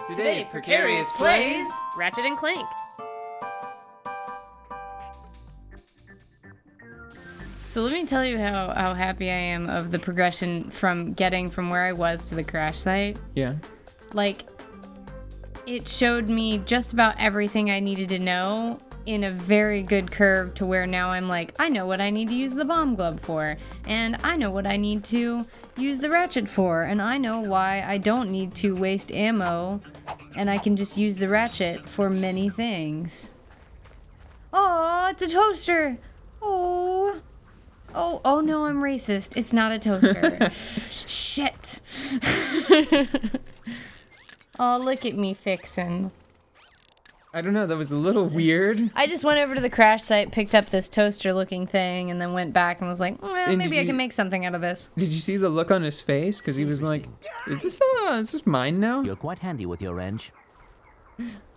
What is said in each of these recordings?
Today, Precarious plays Ratchet and Clank. So let me tell you how happy I am of the progression from getting from where I was to the crash site. Yeah. Like, it showed me just about everything I needed to know in a very good curve to where now I'm like, I know what I need to use the bomb glove for, and I know what I need to use the ratchet for, and I know why I don't need to waste ammo, and I can just use the ratchet for many things. Oh, it's a toaster! Oh no, I'm racist. It's not a toaster. Shit. Oh, look at me fixin'. I don't know, that was a little weird. I just went over to the crash site, picked up this toaster-looking thing, and then went back and was like, well, maybe I can make something out of this. Did you see the look on his face? Because he was like, is this mine now? You're quite handy with your wrench.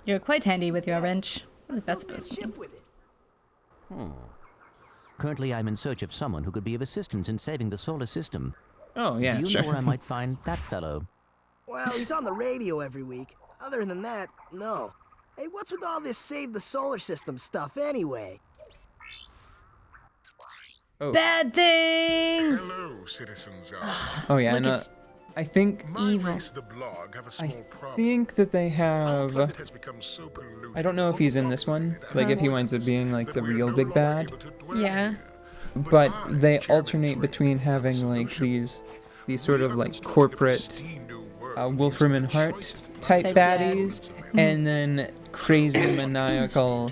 You're quite handy with your wrench. What is that supposed to mean? Currently, I'm in search of someone who could be of assistance in saving the solar system. Oh, yeah, Do you sure. know where I might find that fellow? Well, he's on the radio every week. Other than that, no. Hey, what's with all this save the solar system stuff anyway? Oh. Bad things! Hello, citizens. Oh, yeah, Look, no, it's I think... My evil. race, the blog, have a small problem. think that they Our have... planet has become so polluted. I don't know if he's in this one, like if he winds up being like the real big bad, Yeah. but they alternate between having like these sort of like corporate Wolfram and Hart type Type baddies, and then crazy maniacal,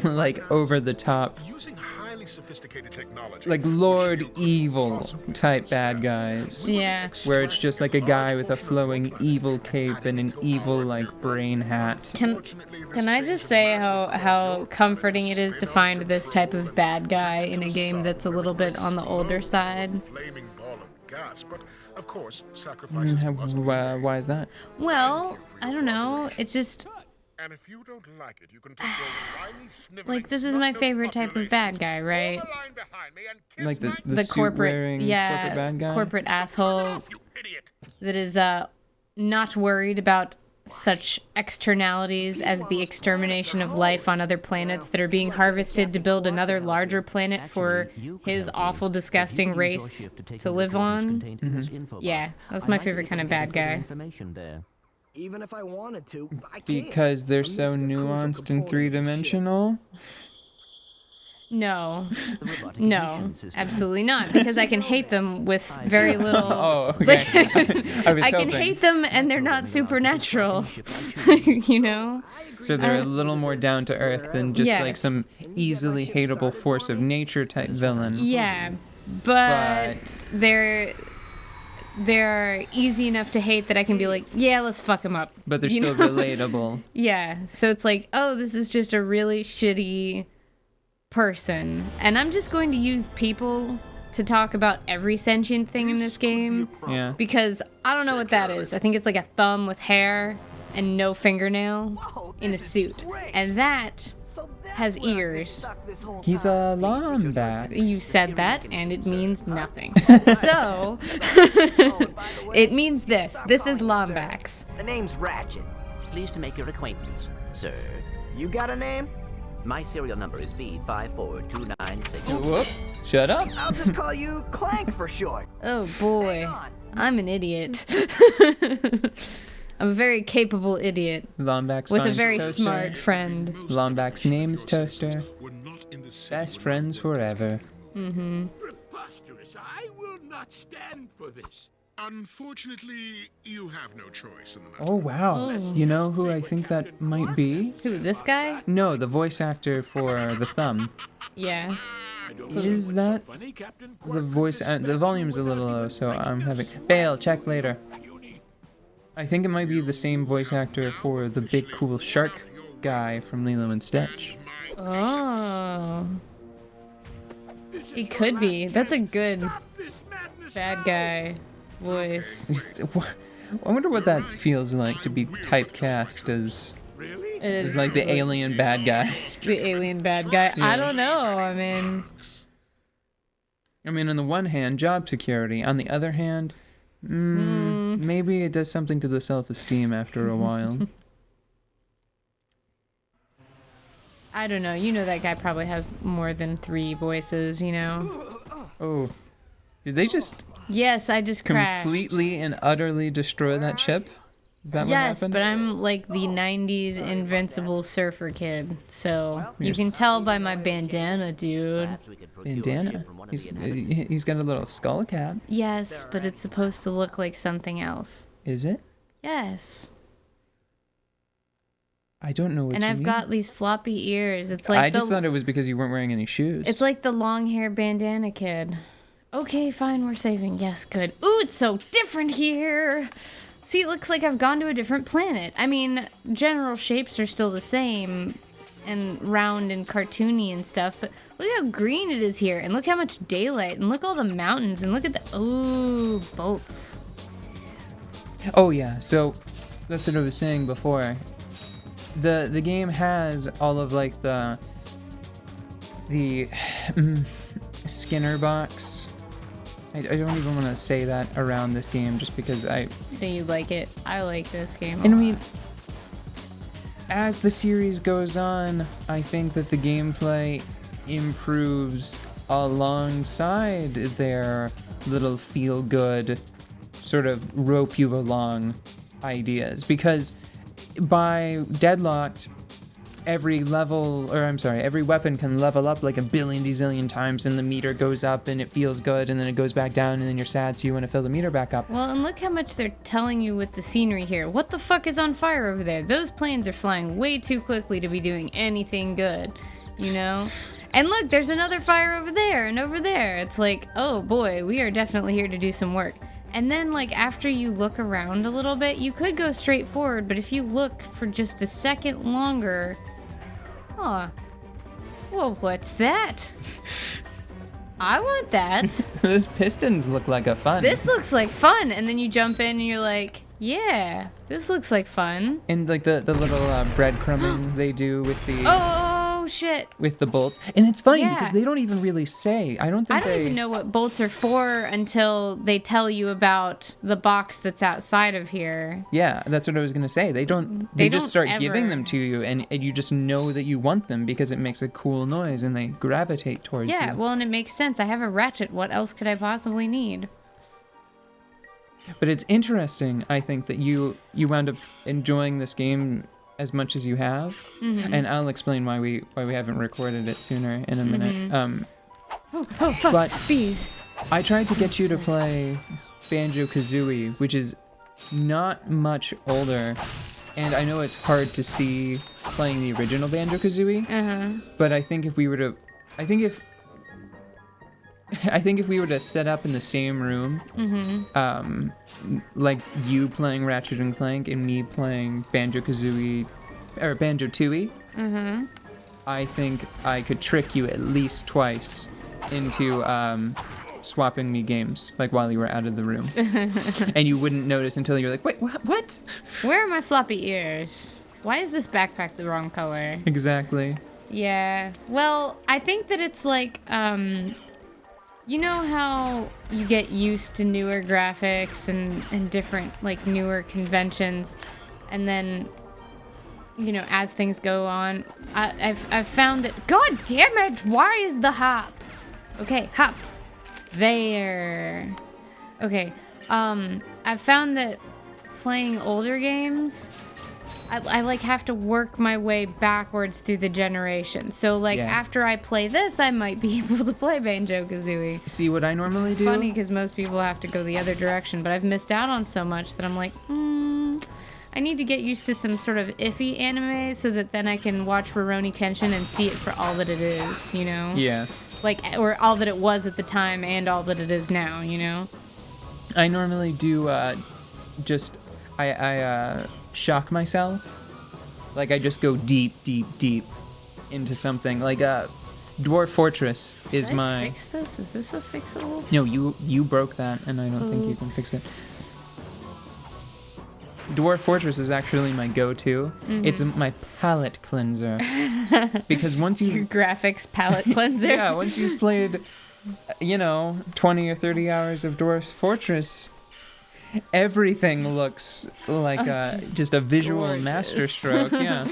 like over the top, Using highly sophisticated technology, like Lord Evil type bad guys. Yeah. Where it's just like a guy with a flowing evil cape and an evil like brain hat. Can I just say how comforting it is to find this type of bad guy in a game that's a little bit on the older side? flaming ball of gas, but of course, sacrifices must be made. Why is that? Well, I don't know. It's just And if you don't like it, you can take your whiny, sniveling, like this is my snot-nosed favorite type of bad guy, right? populations, form a line behind me and kiss Like the my The suit corporate, wearing yeah, corporate bad guy. corporate asshole off, you idiot. that is not worried about such externalities as the extermination of life on other planets that are being harvested to build another larger planet for his awful, disgusting race to live on. Yeah, that's my favorite kind of bad guy. Even if I wanted to, I can't. Because they're I'm so missing a crucial nuanced and component of the three-dimensional. No, no, absolutely not. Because I can hate them with very little. Oh, okay. Like, I was I can hoping. hate them and they're not supernatural. You know? So they're a little more down to earth than just like Yes. some easily hateable force of nature type villain. Yeah, but they're easy enough to hate that I can be like, yeah, let's fuck them up. But they're You still know? relatable. Yeah, so it's like, oh, this is just a really shitty person, and I'm just going to use people to talk about every sentient thing in this game Yeah. because I don't know what that is. I think it's like a thumb with hair and no fingernail Whoa, in a this is suit, great. and that So that's has where I've been ears. stuck this whole He's time. a lombat. You said that, and it means nothing. So, it means this. This is Lombax. The name's Ratchet. Pleased to make your acquaintance, sir. You got a name? My serial number is V54296. Whoop. Shut up. I'll just call you Clank for short. Oh boy, I'm an idiot. I'm a very capable idiot Lombax with a finds very Toaster. smart friend. Lombax's name is Toaster. We're not in the city Best where friends forever. Preposterous! I will not stand for this. Unfortunately, you have no choice in the matter. Oh, wow. You know who I think that might be? Who, this guy? No, the voice actor for the thumb. Yeah. I don't Is know that what's so funny, Captain the Quark. voice? The volume's a little low, so I'm having... Bale, check later. I think it might be the same voice actor for the big cool shark guy from Lilo and Stitch. Oh. It could be. That's a good This madness bad guy voice. I wonder what that feels like to be typecast as really? It is like the alien bad guy. the alien bad guy. I don't know. I mean, I mean, on the one hand, job security. On the other hand, Maybe it does something to the self-esteem after a while. I don't know. You know that guy probably has more than 3 voices, you know? Oh. Did they just Yes, I just crashed. completely and utterly destroy that ship? Is that Yes, what happened? but I'm like the 90s invincible surfer kid. So you can tell by my bandana, dude. Perhaps we could procure a Bandana. ship from one of the inhabitants. He's got a little skull cap. Yes, but it's supposed to look like something else. Is it? Yes. I don't know what And you I've mean. got these floppy ears. It's like I just thought it was because you weren't wearing any shoes. It's like the long hair bandana kid. Okay, fine, we're saving. Yes, good. Ooh, it's so different here. See, it looks like I've gone to a different planet. I mean, general shapes are still the same and round and cartoony and stuff, but look how green it is here, and look how much daylight, and look all the mountains, and look at the ooh, bolts. Oh yeah, so that's what I was saying before. The game has all of like the Skinner box. I don't even want to say that around this game just because Do you like it? I like this game. And I mean, as the series goes on, I think that the gameplay improves alongside their little feel-good sort of rope you along ideas. Because by Deadlocked, every weapon can level up like a billion dezillion times, and the meter goes up and it feels good, and then it goes back down, and then you're sad, so you want to fill the meter back up. Well, and look how much they're telling you with the scenery here. What the fuck is on fire over there? Those planes are flying way too quickly to be doing anything good, you know? And look, there's another fire over there and over there. It's like, oh boy, we are definitely here to do some work. And then, like, after you look around a little bit, you could go straight forward, but if you look for just a second longer... Huh. Well, what's that? I want that. Those pistons look like a fun. This looks like fun. And then you jump in and you're like, yeah, this looks like fun. And like the little breadcrumbing they do with the Oh, shit. with the bolts. And it's funny Yeah. because they don't even really say. I don't even know what bolts are for until they tell you about the box that's outside of here. Yeah, that's what I was gonna say. They just don't start ever- giving them to you, and you just know that you want them because it makes a cool noise, and they gravitate towards you. Yeah, well, and it makes sense. I have a ratchet. What else could I possibly need? But it's interesting, I think, that you wound up enjoying this game as much as you have, and I'll explain why we haven't recorded it sooner in a minute. Oh, fuck. But- Bees. I tried to get you to play Banjo-Kazooie, which is not much older, and I know it's hard to see playing the original Banjo-Kazooie, but I think if we were to set up in the same room, like you playing Ratchet and Clank and me playing Banjo-Kazooie or Banjo-Tooie, I think I could trick you at least twice into swapping me games, like while you were out of the room, and you wouldn't notice until you're like, wait, what? Where are my floppy ears? Why is this backpack the wrong color? Exactly. Yeah. Well, I think that it's like, you know how you get used to newer graphics and different, like, newer conventions, and then, you know, as things go on, I've found that... God damn it! Why is the hop? Okay, hop. There. Okay, I've found that playing older games... I like have to work my way backwards through the generation. So like after I play this, I might be able to play Banjo-Kazooie. See what I normally do? Funny because most people have to go the other direction, but I've missed out on so much that I'm like, I need to get used to some sort of iffy anime so that then I can watch Rurouni Kenshin and see it for all that it is, you know? Yeah. Like, or all that it was at the time and all that it is now, you know? I normally do just I shock myself. Like I just go deep into something. Like Dwarf Fortress is Can I my fix this? Is this a fixable? No, you broke that and I don't think you can fix it. Dwarf Fortress is actually my go-to. It's my palate cleanser. Because once Your you graphics palette cleanser. yeah, once you've played 20 or 30 hours of Dwarf Fortress, everything looks like just a visual gorgeous. masterstroke. Yeah.